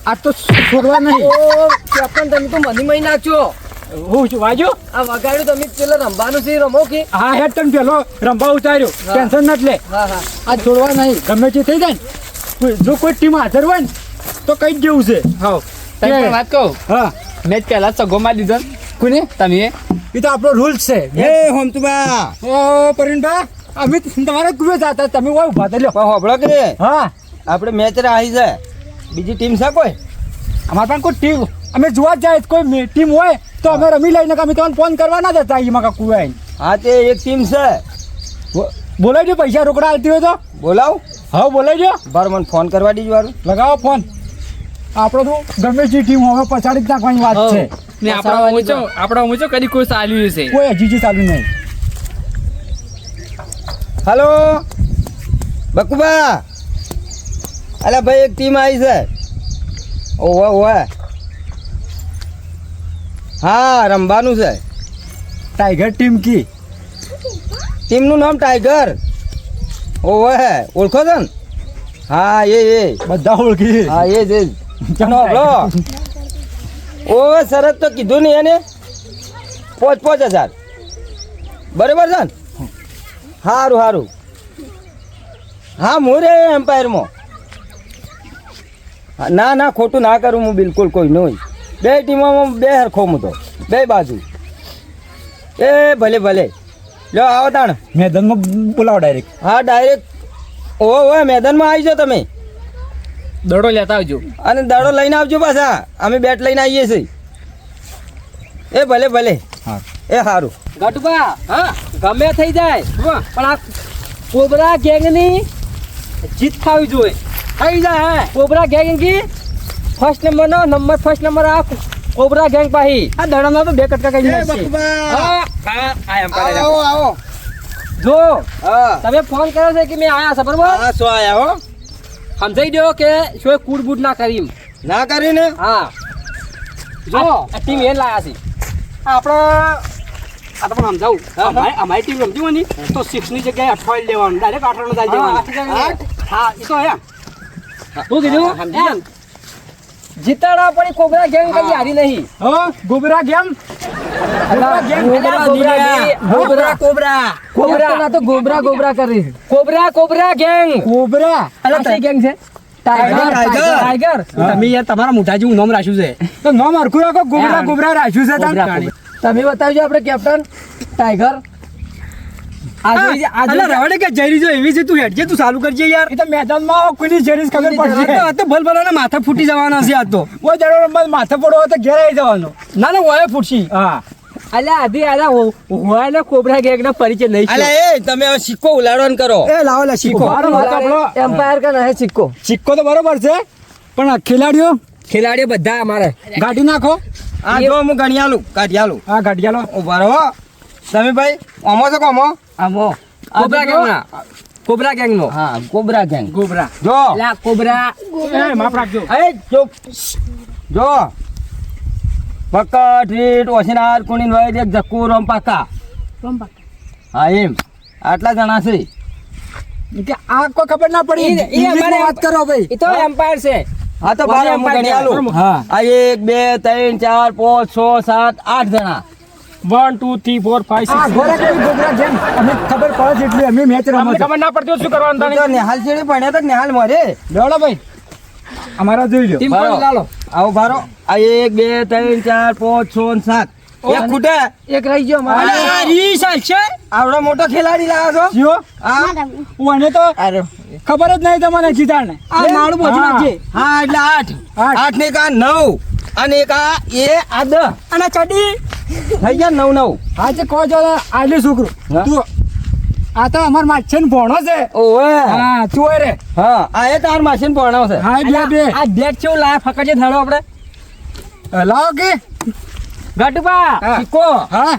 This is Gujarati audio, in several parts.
આ તો છોડવા નહીં. ઓ કેપ્ટન તમે તો મની મહી નાખ્યો. હું છું વાજો. આ વગાડ્યું તમે પેલા રમવાનું છે રમો કે? હા હેડ તને પેલો રંબા ઉતાર્યો. ટેન્શન નથી લે. હા હા આ છોડવા નહીં. ગમે તે થઈ જાય ને જો કોઈ ટીમ હાજર હોય ને તો કઈ જ જેવું છે. હા તમે પણ વાત કહો. હા મેચ પહેલા સગો મારી દીધો ને કોને? તમે. એ તો આપણો રૂલ્સ છે. એ હોમતુબા ઓ પરિણભાઈ અમે તમારે કુવે જતા તમે ઓય ઉભા થા લ્યો. પણ હોબળો કે હા આપણે મેચ આવી છે બીજી ટીમ છે કોઈ? અમારે પણ કોઈ ટીમ અમે જોવા જ જાય કોઈ ટીમ હોય તો અમે રમી લઈને અમે તમને ફોન કરવા ના દેતા એમાં કાકુ હોય. હા તે એક ટીમ છે. બોલાવી દો પૈસા રોકડા આવતી હોય તો. બોલાવ. હા બોલાવી દો. બાર મને ફોન કરવા દીજો વારું. લગાવો ફોન. આપણો તો ગમે તે ટીમ હવે પછાડી જ નાખવાની વાત છે. ને આપણો ઊંચો કદી કોઈ ચાલ્યું છે. કોઈ હજી ચાલુ નહીં. હલો બકુબા. અલા ભાઈ એક ટીમ આવી છે. ઓવે ઓવે હા રમવાનું છે. ટાઈગર ટીમ કી ટીમનું નામ ટાઈગર. ઓવે ઓળખો છો ને? હા એ બધા ઓળખી. હા એ જ ઓવે શરત તો કીધું નહીં એને 5,000 બરાબર છે ને? સારું સારું. હા હું રે એમ્પાયરમાં. ના ના ખોટું ના કરું હું બિલકુલ કોઈ નહીં. બે ટીમોમાં બે હરખો હું તો બે બાજુ. એ ભલે ભલે લો આવો તાણ મેદાનમાં બોલાવો ડાયરેક્ટ. હા ડાયરેક્ટ ઓવે મેદાનમાં આવી જાઓ તમે દડો લેતા આવજો. અને દાડો લઈને આવજો પાછા. અમે બેટ લઈને આવીએ છીએ. એ ભલે ભલે હા એ સારું. ગટુબા હા ગમે થઈ જાય પણ આ કોબરા ગેંગની જીત ખાવી જોઈએ. થઈ જાય હે કોબરા ગેંગ કી ફર્સ્ટ નંબર આ કોબરા ગેંગ પાહી. આ દડામાં તો બે કટકા કરી નાખશે. આવો આવો. જો હા તમે ફોન કર્યો છે કે મેં આયા છે બરોબર? હા શું આયા હો? સમજાઈ દો કે શું કૂડ બૂટ ના કરી. ના કરીને હા જો આ ટીમ એ લાયા છે. આપણે આ તો પણ સમજાવું. અમારી ટીમ રમતી હોય ને તો 6 ની જગ્યાએ 8 લેવાનું ડાયરેક્ટ 8 રન ચાલી જવાનું. હા એ તો એમ શું કીધું એમ જીતાડા પણ કોબરા ગેંગ કઈ હારી નહીં. હા ગોબરા ગેમ. કોબરા તો ગોબરા કરી. Cobra gang. કોબરા અલા ગેંગ છે ટાઈગર. તમે યાર તમારા મોટા જેવું નામ રાખ્યું છે તો નામ હરખું રાખો. ગોબરા રાખ્યું છે તાન. તમે બતાવજો આપણે કેપ્ટન ટાઈગર. રવાડે કે જઈ જો એવી છે તું હેડજે તું ચાલુ કરજે યાર. એ તો મેદાનમાં કોઈની જરીસ ખબર પડશે. આ તો ભલ ભલાના માથા ફૂટી જવાના છે. આ તો કોઈ જડો રમવા માથા પડો તો ઘેર આવી જવાનો. ના ના ઓય ફૂટશી. હા અલ્યા આધી હોય ને કોબરા ગેંગ નો પરિચય નહીં. અલે એ તમે હવે સિક્કો ઉલાડવાનું કરો. એ લાવો લે સિક્કો. એમ્પાયર કા નહીં સિક્કો. સિક્કો તો બરોબર છે પણ ખેલાડીઓ બધા અમારે ગાડી નાખો. આ જો હું ગણિયાલું કાઢિયાલું. હા ગાડિયાલો ઉભા રહો તમે ભાઈ. ઓમો છો કોમો? આમો કોબરા ગેંગ ના કોબરા ગેંગ નો. હા કોબરા ગેંગ. ગોબરા જો અલ્યા કોબરા એ માફ રાખજો. એ ચૂપ. જો પક્કા ટ્રીટ ઓશિનાર કુણીન વૈદ એક જક્કુ રોમ પાકા. હા એમ આટલા જણા છે. કે આ કોઈ ખબર ના પડી. ઇંગ્લિશમાં વાત કરો ભાઈ. એ તો એમ્પાયર છે. હા તો બાર હું ગણિયાલું. હા આ 1 2 3 4 5 6 7 8 જણા. 1 2 3 4 5 આ 6. ગોરા કેવી ગોબરા ગેમ અમે ખબર પડે છે એટલે અમે મેચ રમો છો. ખબર ના પડતી હોય શું કરવાનું તો તાણી? નિહાલ ચેડી ભણ્યા તો નિહાલ મરે. લેવડો ભાઈ અમારા જોઈ લો. ટીમ બરાબર. પણ લાલો. આવો ભારો. આ 1 2 3 4 5 6 7 એક ખૂટે. એક રહી ગયો અમારે. આવડો મોટો ખેલાડી લાવ્યો છો. જીઓ હા મને તો ખબર જ નહીં તમને જીતાડને. આ મારું બોજી નાખજે. હા એટલે 8 8 ને કા 9 અને એક આ 10 અને ચડી થઈ ગયા 9 9. હા જે કહો છો આલી છોકરો હા? તું આ તો અમાર માછે ને ભણો છે. ઓવે હા તું હોય રે. હા આ એ તાર માસીન ભણાવ છે. હા બે બે આ બેટ કેવું લાયા ફકડજે થાળો આપણે. લાવો કે ગટુબા હા. સિક્કો. હા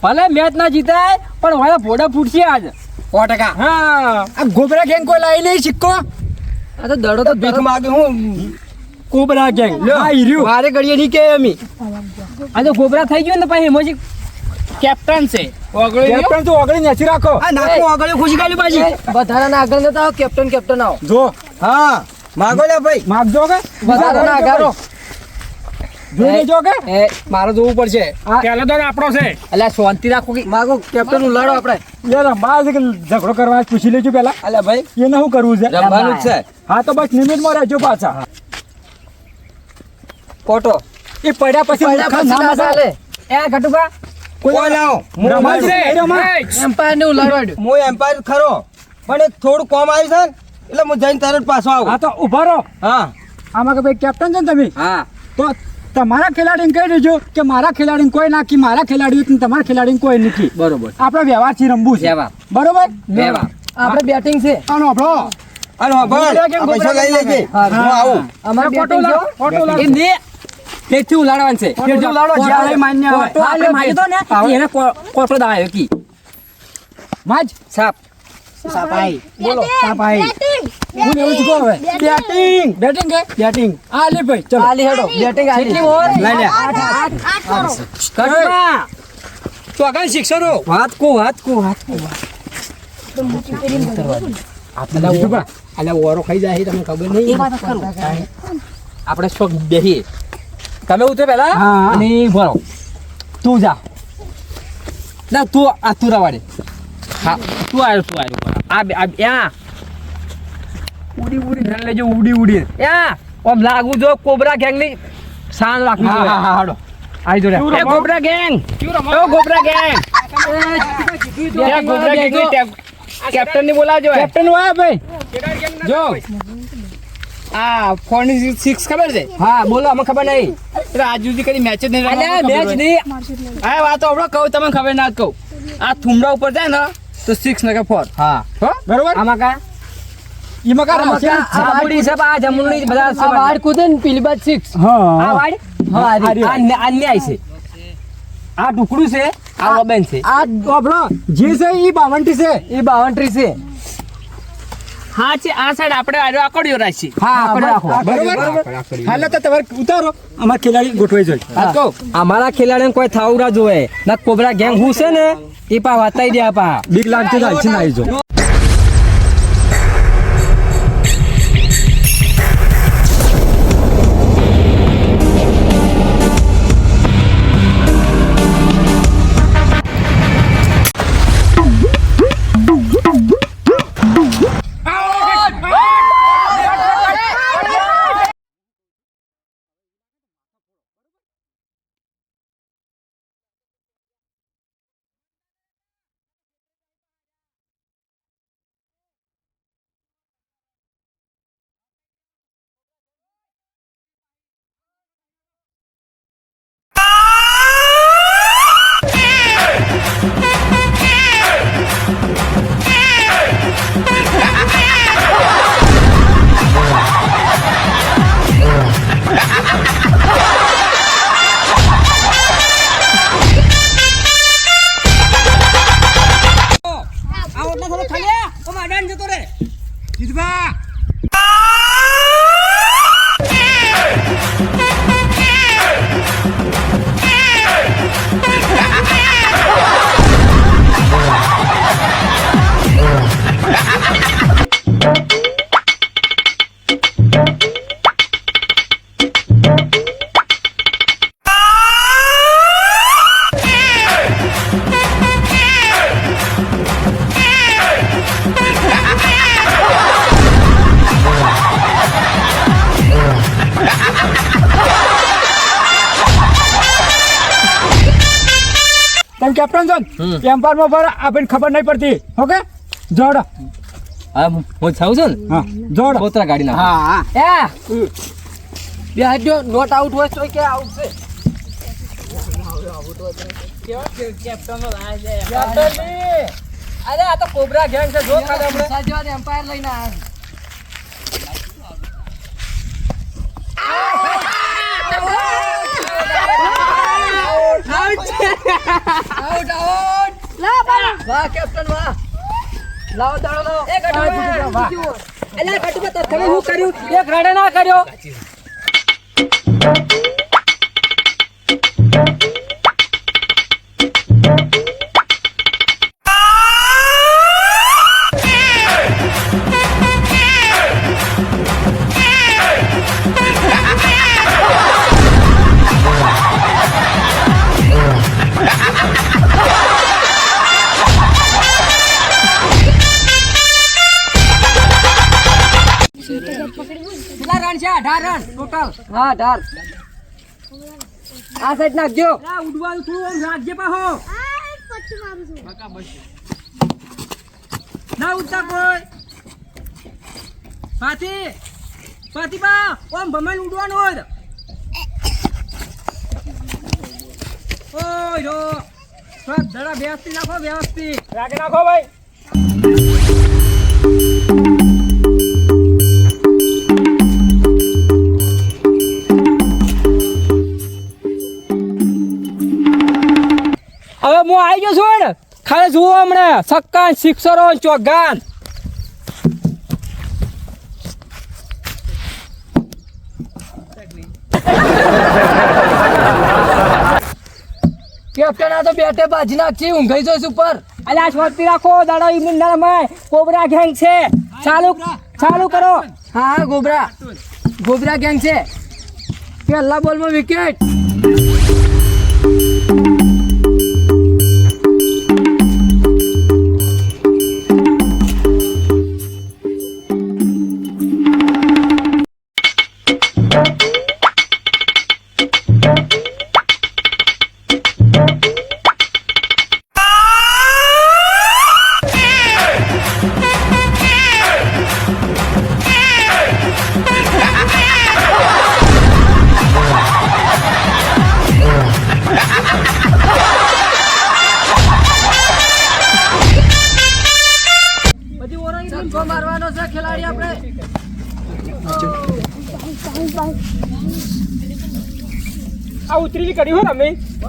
ભલે મેચ ના જીતાય પણ વાળા ફોડા ફૂટશે આજ. 100%. હા આ ગોબરા ગેંગ કોઈ લાવી નહીં સિક્કો. આ તો દડો તો ભીખ માગે હું કોબરા ગેંગ હા હીર્યું. મારે ગળીએ નહીં કે અમી. આ તો ગોબરા થઈ ગયો ને પછી એમોજી કેપ્ટન છે. કેપ્ટન તો આગળ નથી રાખો. આ નાખું આગળ ખુશી કાઢી પાછી. વધારાના આગળ નતા આવો કેપ્ટન આવો. જો હા માગો લે ભાઈ. માગજો કે વધારો ના કરો. જોઈ લેજો કે એ મારે જોવું પડશે. પહેલો દોર આપણો છે. અલ્યા શાંતિ રાખો કે માગો કેપ્ટન નું લડો આપણે. યાર રંબા છે કે ઝઘડો કરવા પૂછી લેજો પેલા અલ્યા ભાઈ એને શું કરવું છે રમવાનું જ છે. હા તો બસ નિમિત્તમાં રહેજો પાછા કોટો એ પડ્યા પછી મૂર્ખા ના મજા. એ ઘટુકા કોઈ લાવો. રમાય છે, એ રમાય. એમ્પાયર ને લડવાડ્યું. હું એમ્પાયર ખરો પણ એક થોડું કોમ આવ્યું છે ને એટલે હું જઈને તરત પાછો આવું. હા તો ઉભા રહો. હા આમાં કે ભાઈ કેપ્ટન છે ને તમે હા તો તમારા ખેલાડીને કહી દેજો કે મારા ખેલાડીને કોઈ નાખી, મારા ખેલાડીઓ તમારા ખેલાડીને કોઈ નથી. બરોબર. આપણે વ્યવહારથી રમવું છે. વ્યવહાર. બરોબર વ્યવહાર. આપણે બેટિંગ છે. આનો આપણો અને ભાઈ આ પૈસા લઈ લેજે. હું આવું. અમારે ફોટો બેટિંગ લાવો, ફોટો લાવો. એમ ને પેટથી ઉલાડવાનું છે. પેટથી ઉલાડો, જ્યારે માન્ય હોય. કોટો આપણે માર્યો તો ને એને કોટો દાયો કી માજ સાપ સાપાઈ બોલો સાપાઈ હું એવું જ કહું હવે બેટિંગ બેટિંગ કે બેટિંગ આ લે ભાઈ ચલો આલી હેડો બેટિંગ આલી કેટલી ઓવર લઈ લે કટમાં તો આગળ શિક્ષરો વાત કો આપણા ઉભા આલા ઓરો ખાઈ જાય તમને ખબર નહીં આપણે શોખ બેહીએ તમે ઉતરો પહેલા હા. અને ભરો તું જા ના તું આ તું રવાડે હા તું આવ્યો આ યા ઉડી ઉડી ધર લેજો ઉડી ઉડી યા ઓમ લાગુ જો કોબરા ગેંગ ની શાન રાખવી હા હા જોઈએ હા હાડો આઈ જો કેવું એ રમો? કોબરા ગેંગ ઓ ગોબરા ગેંગ. ત્યાં ગોબરા ગેંગ કેપ્ટન ની બોલાવજો. કેપ્ટન વાય ભાઈ જો આ 46 ખબર છે? હા બોલો અમને ખબર નહીં એટલે આજ સુધી કદી મેચ જ નહીં અલ્યા રમવામાં મેચ ખબર ની હોય. આ વાત આપણો કહું તમને ખબર ના જ કહું. આ થુમડા ઉપર જાય ને તો 6 ને કે 4. હા હો બરોબર આમાં કા એમાં કા રમશે સાબુડી છે આ જમુની બધા છે આ વાડ કૂદે ને પેલી બાદ 6 આ હા વાડ હા આ અન્યાય છે આ ટુકડું છે આ લોબેન છે આ આપણો જે છે એ 52 છે એ બાઉન્ડ્રી છે હા છે આ સાઈડ આપણે આડો આકડ્યો રાખી. હા આપણે રાખો બરોબર હાલે તો તમારે ઉતારો અમાર ખેલાડી ગોઠવાઈ જાય હા કહો અમારા ખેલાડીને કોઈ થાવરા જોવે ના કોબરા ગેંગ હું છે ને એ પા વાતાઈ દે પા બીક લાગતી જાય છે આવી જો તમે કેપ્ટન છો એમ્પાયર માં પર આપણને ખબર નહીં પડતી ઓકે જોડ હા હું થાઉં છું ને હા જોડ પોતરા ગાડી ના હા એ બે હાજો નોટ આઉટ હોય તો કે આઉટ છે અરે આ તો કોબરા ગેંગ છે જો ખાલી આપણે સાજવાન એમ્પાયર લઈને આઉટ વાહ કેપ્ટન વાહ લાવો દાડો લાવો એક અઠવાડિયા વાહ એલા કટુકા તો તમે હું કર્યું એક રડે ના કર્યો કેટલા રન છે? 18 રન ટોટલ. હા 18. આ સાઈડ નાખજો. ઉડવાનું થોડું આમ રાખજે પાહો. ના ઉડતા કોઈ. પાથી બા ઓમ ભમાઈને ઉડવાનું હોય. ઓય રો સબ ધડા વ્યવસ્થિત નાખો વ્યવસ્થિત. રાખી નાખો ભાઈ. હવે હું આવી ગયો છું ને ખાલી જુઓ હમણાં છક્કા સિક્સરો ચોગાન. કેપ્ટન આ તો બેટે બાજી નાખી ઊંઘાઈ જોઈશ ઉપર. અલ્યા શાંતિ રાખો દાડા ઇમુંડા માં કોબરા ગેંગ છે. ચાલુ કરો. હા ગોબરા ગેંગ છે. પહેલા બોલમાં વિકેટ. મારવાનો છે ખેલાડી આપણે. આ ઉતરી કરી હો રમે.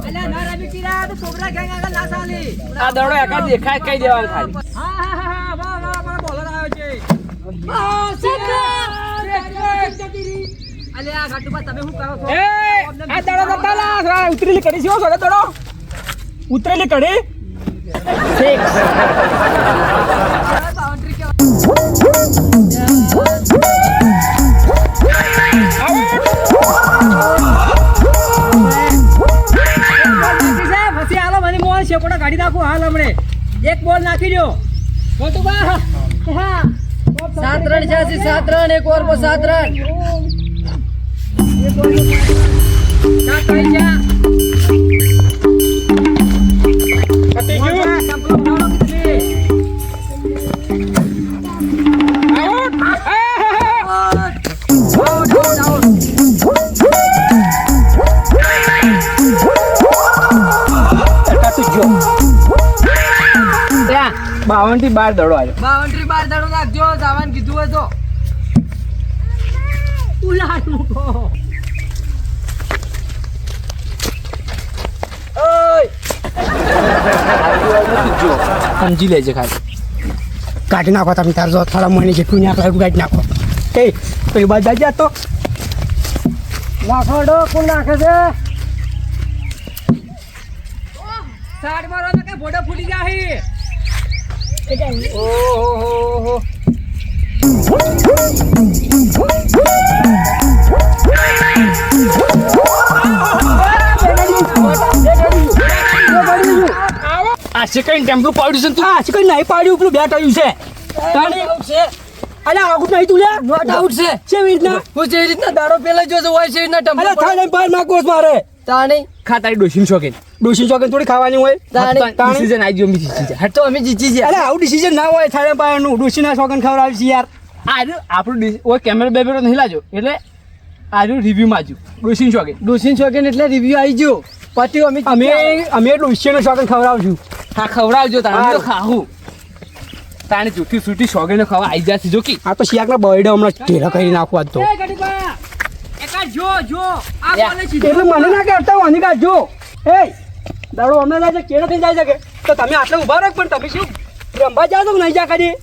અલ્યા ના રમી કીરા તો કોબરા ગેંગ આગળ ના ચાલી. આ દડો એકા દેખાય કઈ દેવાનું ખાલી. હા વાહ બોલર આવ્યો છે. અલ્યા ઘાટુબા તમે શું કરો છો? એ આ દડો નતા લા ઉતરેલી કરી છે હો સોડે દડો. ઉતરેલી કરી. બાઉન્ડ્રી કે પછી હાલો મને મોહન શેપોડા કાઢી નાખું હાલ હમણે. એક બોલ નાખી દો ઘાટુબા. હા 7 રન છે. 7 રન એક ઓવરમાં 7 રન. પતી ગયું. ત્યાં 52 થી 12 દડો આવ્યો. બાઉન્ડ્રી બાર દાડો નાખજો. જવાન કીધું હોય તો ઉલાડ મૂકો. સમજી લેજે ખાલી. કાઢી નાખો તમે તાર જો થોડા મહિને જેટલું નાખો એટલું કાઢી નાખો. એ પેલી બાદ જાજે તો નાખો ડો. કોણ નાખે છે? સાઈડ મારો તો કે બોડો ફૂટી જાય. ઓહો આ સેકન્ડ ટેમ્પલું પાડ્યું છે તું. આ છે કઈ નહીં પાડ્યું પેલું બેટ આવ્યું છે. તાણી અલ્યા આગળ નહીં તું લે. નોટ આઉટ છે. કેવી રીતના હું જે રીતના દાડો પેલા જોજો હોય છે રીતના અલ્યા ટમ્પો થાને બહાર નાખવો છે મારે. તાણી ખાતારી ડોશીન શોખીન. ડોશી ચોકન થોડી ખાવાની હોય. ડિસિઝન આવી ગયો મી ચીજ. હટ તો અમે જીતી ગયા. અલ્યા આવું ડિસિઝન ના હોય થાને બહારનું ડોશીના ચોકન ખવડાવી છે યાર. આપણું ઓય કેમેરા બેમેરો નહીં લાજો એટલે આજુ રિવ્યુ માં આજુ ડોશીન શોખીન. ડોસીન ચોકન એટલે રિવ્યુ આવી ગયો. પતિ અમે ડોશીનો ચોકન ખવડાવશું. હા ખવડાવજો તાણે તો ખાવું. તાણે જૂઠી સૂટી શોખીને ખાવા આવી જશે જો કી. આ તો શિયાકના બર્થડે હમણાં ઢેરા કરી નાખવા જ તો. એટલે મને ના કહેતા હું કાઢજો. એ દાડો અમે જાય કેળો થઈ જાય છે તો તમે આટલે ઉભા રહો. પણ તમે શું રંબા જાઓ તો નહીં જા કરી.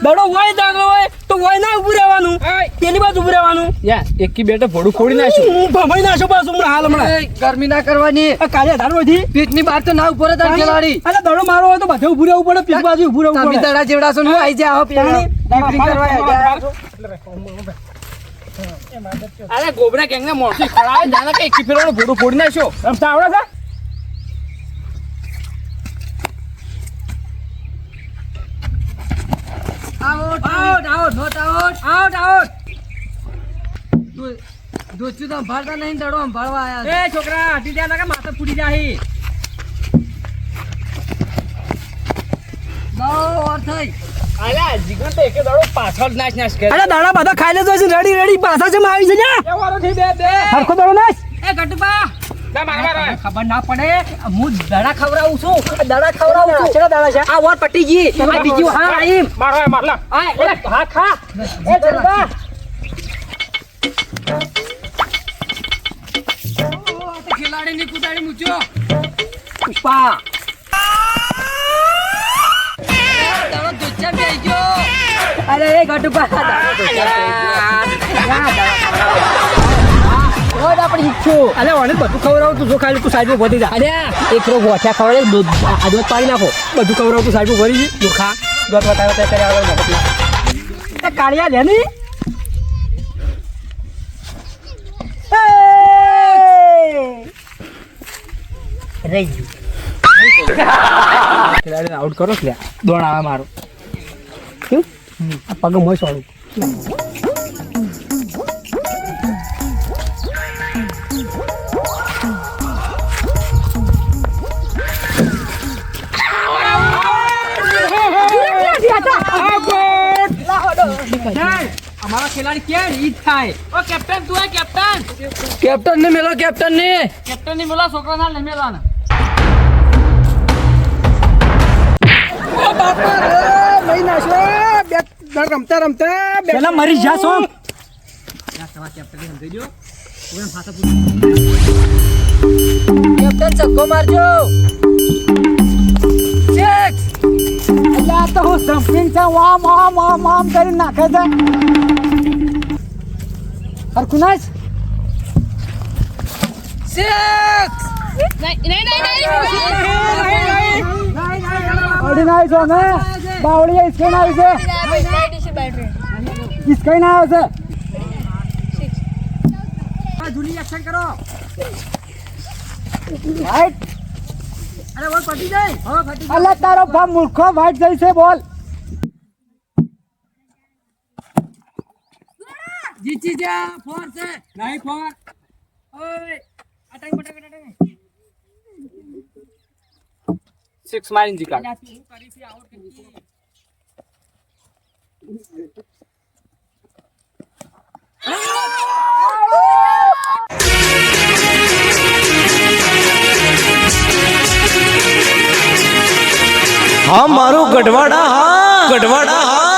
દાડો હોય દાડો હોય તો હોય ના ઉભું રહેવાનું. તેની બાજુ ઉભું રહેવાનું. યા એકી બેટે ભોડું ફોડી નાખ્યું. હું ભમાઈ નાખો પાછું હમણાં હાલ હમણાં. ગરમી ના કરવાની. કાલે ધારો હતી પીઠની બહાર તો ના ઉપર હતા ખેલાડી. અરે દાડો મારો હોય તો બધે ઉભું રહેવું પડે. પીઠ બાજુ ઉભું રહેવું તમે પડે. દડા જેવડા છો ને હું આવી જાય આવો પેલા અરે ગોબરા ગેંગ ના મોટી ખડાવે જાણે કે એકી ફેરવાનું ભોડું ફોડી નાખ્યો. રમતા આવડે છે? Out out out not out out out દોસ્તી તો સંભાળતા નહીં દડો સંભાળવા આયા એ છોકરા હટી જાય લાગે માથે ફૂટી જાય બહુ વાર થઈ અલ્યા જીગર તો એકે દાડો પાછળ નાચ કરે અરે દાડા બધા ખાઈ લેતો છે રેડી રેડી પાછા છે આવી છે ને એ વારો થી બે હરખો દાડો નાચ એ ગટુબા ના મારવા ખબર ના પડે હું દડા ખવડાવું છું ચેડા દડા છે આ વાર પટી ગઈ આ બીજી હા આઈમ મારલા આ એ હા ખા એ ગટુબા ખેલાડી ની કુદાડી મૂચો પુષ્પા દડો દુચ્ચા બેહી ગયો અરે એ ગટુબા દડો રોજ આપણે ઈચ્છું અલે ઓને બધું ખવડાવું તું જો ખાલી તું સાઈડ પર ભરી જા અરે એક રો ગોઠા ખવડે દૂધ આ દૂધ પાડી નાખો બધું ખવડાવું તું સાઈડ પર ભરી જી તું ખા દોત વટાવ તે કરે આગળ મગજના એ કાળિયા લે ની રહી ગયું ખેલાડીને આઉટ કરો લે દોડ આવે મારો કેમ આ પગ મોય સોડું અમારા ખેલાડી ક્યાં ઈદ થાય ઓ કેપ્ટન તું હે કેપ્ટન કેપ્ટન ને મેલો કેપ્ટન ને કેપ્ટન ની બોલા છોકરા ના લઈ મેલાના લઈ નાશો બે રમતા રમતા પેલા મરી જાશો કેપ્ટન ચક્કો મારજો આ તો હું જમ્પિંગ છે વામ વામ વામ વામ કરી નાખે છે હરખું નાચ અડી ના છો ને બાવળી ઇસકે ના આવી છે ઇસકે ના આવે છે જૂની એક્શન કરો રાઈટ અરે બોલ પટી જાય હા ફટી અલ્લા તારો ફામ મૂર્ખો વાઈટ જઈ છે બોલ જીતી જા ફોર છે નહીં ફોર ઓય અટક બટક અટક 6 મારીને જીકા હું કરી છે આઉટ કરી હા મારું ગઢવાડા હા